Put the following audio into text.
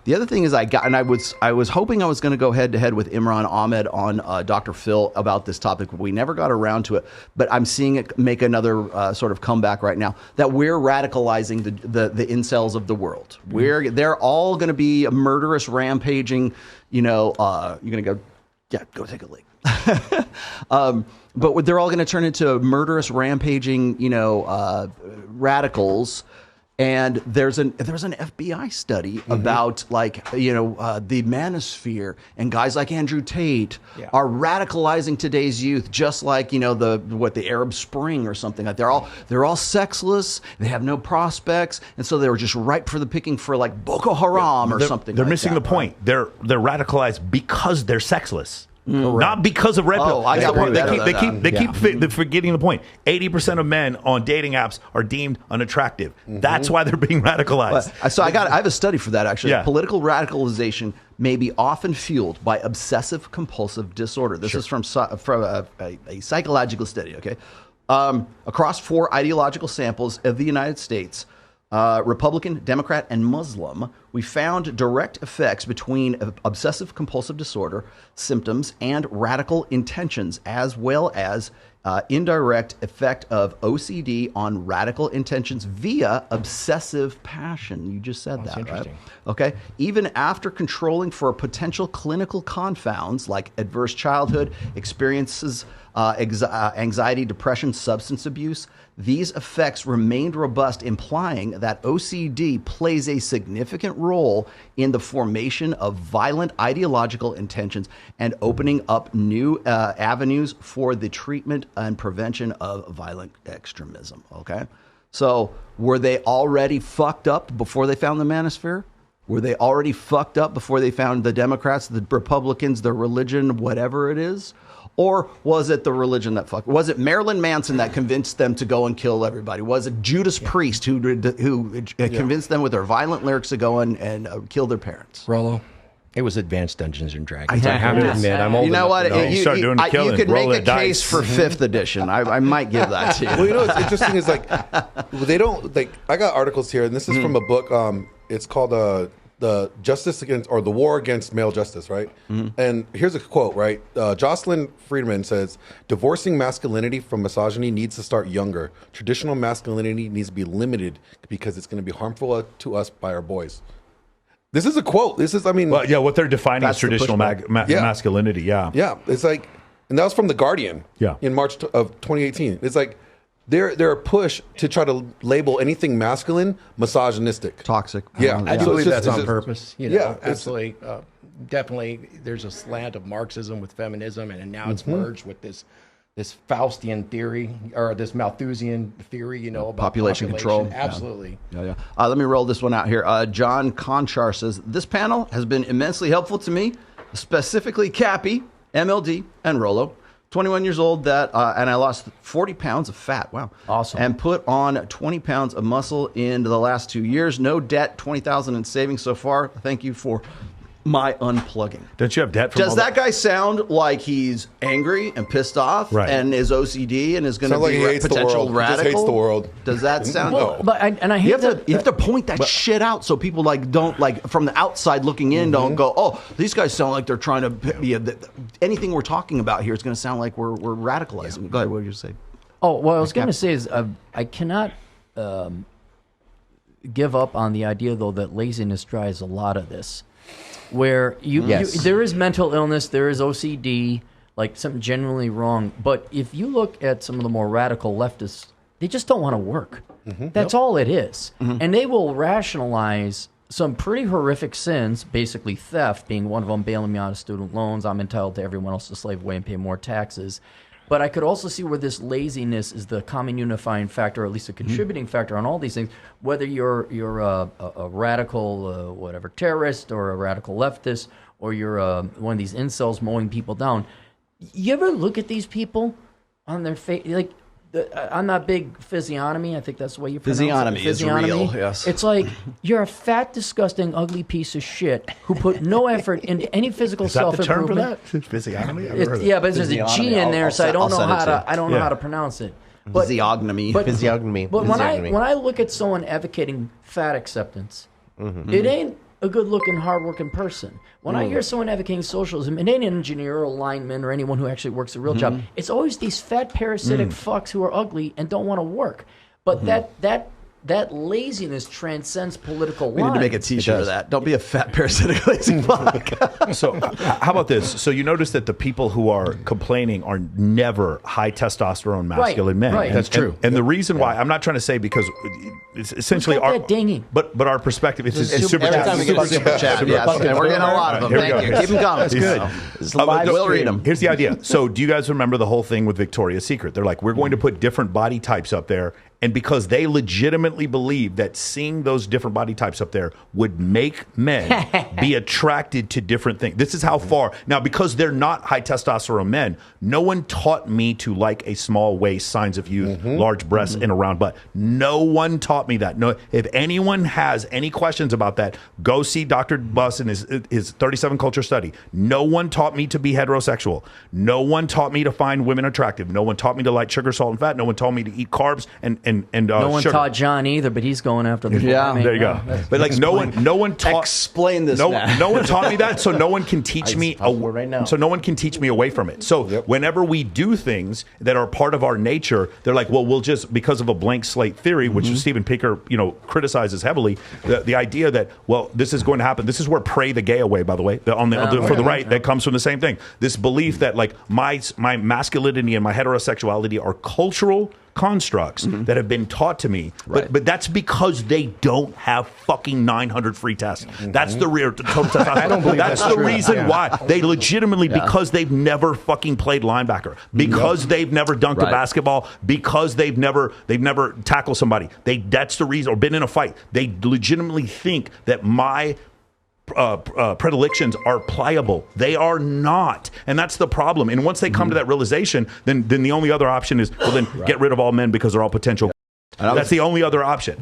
The other thing is I was hoping I was going to go head to head with Imran Ahmed on Dr. Phil about this topic, but we never got around to it. But I'm seeing it make another sort of comeback right now, that we're radicalizing the incels of the world. They're all going to be a murderous, rampaging, you're going to go, go take a leak. But they're all going to turn into murderous, rampaging, radicals. And there's an FBI study about the Manosphere, and guys like Andrew Tate are radicalizing today's youth, just like the Arab Spring or something. Like they're all sexless, they have no prospects, and so they were just ripe for the picking for like Boko Haram or something. They're like missing that, the point. Right? They're radicalized because they're sexless. Not because of red pill. They keep forgetting the point. 80% of men on dating apps are deemed unattractive. That's why they're being radicalized. I have a study for that, actually. Yeah. Political radicalization may be often fueled by obsessive compulsive disorder. This is from a psychological study. Okay, across 4 ideological samples of the United States, Republican, Democrat, and Muslim, we found direct effects between obsessive compulsive disorder symptoms and radical intentions, as well as indirect effect of OCD on radical intentions via obsessive passion. You just said that, right? Okay. Even after controlling for potential clinical confounds like adverse childhood experiences, anxiety, depression, substance abuse, these effects remained robust, implying that OCD plays a significant role in the formation of violent ideological intentions and opening up new avenues for the treatment and prevention of violent extremism. Okay? So were they already fucked up before they found the Manosphere? Were they already fucked up before they found the Democrats, the Republicans, their religion, whatever it is? Or was it the religion that fucked? Was it Marilyn Manson that convinced them to go and kill everybody? Was it Judas Priest who convinced them with their violent lyrics to go and kill their parents? Rollo? It was Advanced Dungeons and Dragons. I have to admit, I'm old. You know what? You could make a case dice. for 5th edition. I might give that to you. Well, what's interesting is they don't I got articles here, and this is from a book. It's called the Justice Against, or the War Against Male Justice, right? And here's a quote, right? Jocelyn Friedman says, "Divorcing masculinity from misogyny needs to start younger. Traditional masculinity needs to be limited because it's going to be harmful to us by our boys." This is a quote. This is, what they're defining as traditional masculinity. Yeah. It's like, and that was from The Guardian. Yeah. In March of 2018. It's like they're a push to try to label anything masculine misogynistic, toxic. Yeah, I do believe that's on purpose. Yeah, absolutely. Definitely, there's a slant of Marxism with feminism, and now it's merged with this Faustian theory, or this Malthusian theory, about population control. Absolutely. Yeah. Let me roll this one out here. John Conchar says, "This panel has been immensely helpful to me, specifically Cappy, MLD, and Rollo. 21 years old, and I lost 40 pounds of fat. Wow. Awesome. And put on 20 pounds of muscle in the last 2 years. No debt, 20,000 in savings so far. Thank you for my unplugging." Don't you have debt from Does that guy sound like he's angry and pissed off and is OCD and is going to be a potential radical? He just hates the world. Does that sound? Well, but I hate you have to point that shit out so people don't from the outside looking in don't go, "Oh, these guys sound like they're trying to." Anything we're talking about here is going to sound like we're radicalizing. Go ahead. What did you say? Oh, what I was going to say is I cannot give up on the idea, though, that laziness drives a lot of this. Where there is mental illness, there is OCD, like something genuinely wrong. But if you look at some of the more radical leftists, they just don't want to work. That's all it is. And they will rationalize some pretty horrific sins, basically theft being one of them, bailing me out of student loans. I'm entitled to everyone else to slave away and pay more taxes. But I could also see where this laziness is the common unifying factor, or at least a contributing factor on all these things. Whether you're a radical whatever terrorist, or a radical leftist, or you're one of these incels mowing people down. You ever look at these people on their face, like on that big physiognomy? I think that's the way you pronounce it. Physiognomy is real. Yes. It's like you're a fat, disgusting, ugly piece of shit who put no effort into any physical self-improvement. Is that the term for that? Physiognomy? Yeah, but there's a G in there, so I don't know how to pronounce it. But, physiognomy. But physiognomy. when I look at someone advocating fat acceptance, it ain't a good-looking, hard-working person. When I hear someone advocating socialism, and any engineer or lineman or anyone who actually works a real job, it's always these fat parasitic fucks who are ugly and don't want to work. But that laziness transcends political lines. We need to make a T-shirt of that. Don't be a fat parasitic lazy fuck. So how about this? So you notice that the people who are complaining are never high testosterone masculine men. Right. That's true. And the reason why, I'm not trying to say because it's essentially our dinging. but our perspective is super Every chat. time we get a super chat, yes. And we're getting a lot of them. Here we Thank go. you. Keep them coming. That's good. We'll read them. Here's the idea. So do you guys remember the whole thing with Victoria's Secret? They're like, we're going to put different body types up there. And because they legitimately believe that seeing those different body types up there would make men be attracted to different things. This is how far. Now, because they're not high testosterone men, no one taught me to like a small waist, signs of youth, large breasts, and a round butt. No one taught me that. No, if anyone has any questions about that, go see Dr. Buss in his 37 culture study. No one taught me to be heterosexual. No one taught me to find women attractive. No one taught me to like sugar, salt, and fat. No one taught me to eat carbs and no one sugar. taught John either, but he's going after the There you go. But like no one taught. Explain this. No one taught me that, so no one can teach me. right now. So no one can teach me away from it. So whenever we do things that are part of our nature, they're like, well, we'll just because of a blank slate theory, which Steven Pinker, criticizes heavily. The idea that this is going to happen. This is where pray the gay away. By the way, for the right, that comes from the same thing. This belief that like my masculinity and my heterosexuality are cultural constructs that have been taught to me, but that's because they don't have fucking 900 free tests. That's the real I don't believe that's the reason why they legitimately because they've never fucking played linebacker, because they've never dunked a basketball, because they've never tackled somebody. That's the reason, or been in a fight. They legitimately think that my predilections are pliable. They are not, and that's the problem. And once they come to that realization, then the only other option is get rid of all men because they're all potential. That's the only other option.